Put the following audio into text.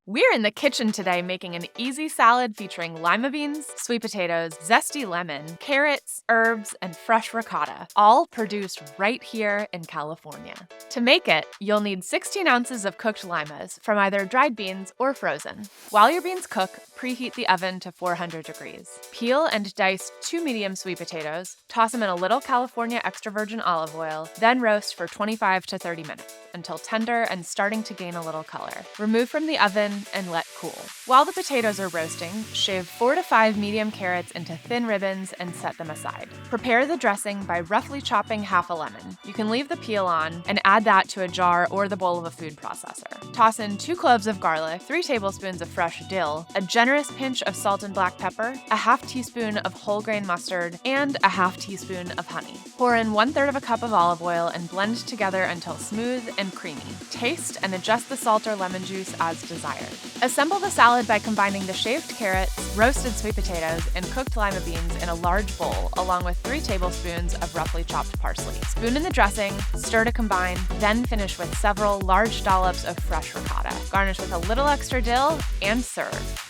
We're in the kitchen today making an easy salad featuring lima beans, sweet potatoes, zesty lemon, carrots, herbs, and fresh ricotta, all produced right here in California. To make it, you'll need 16 ounces of cooked limas from either dried beans or frozen. While your beans cook, preheat the oven to 400 degrees. Peel and dice 2 medium sweet potatoes, toss them in a little California extra virgin olive oil, then roast for 25 to 30 minutes until tender and starting to gain a little color. Remove from the oven and let cool. While the potatoes are roasting, shave 4 to 5 medium carrots into thin ribbons and set them aside. Prepare the dressing by roughly chopping half a lemon. You can leave the peel on and add that to a jar or the bowl of a food processor. Toss in 2 cloves of garlic, 3 tablespoons of fresh dill, a generous pinch of salt and black pepper, a half teaspoon of whole grain mustard, and a half teaspoon of honey. Pour in 1/3 of a cup of olive oil and blend together until smooth and creamy. Taste and adjust the salt or lemon juice as desired. Assemble the salad by combining the shaved carrots, roasted sweet potatoes, and cooked lima beans in a large bowl, along with 3 tablespoons of roughly chopped parsley. Spoon in the dressing, stir to combine, then finish with several large dollops of fresh ricotta. Garnish with a little extra dill and serve.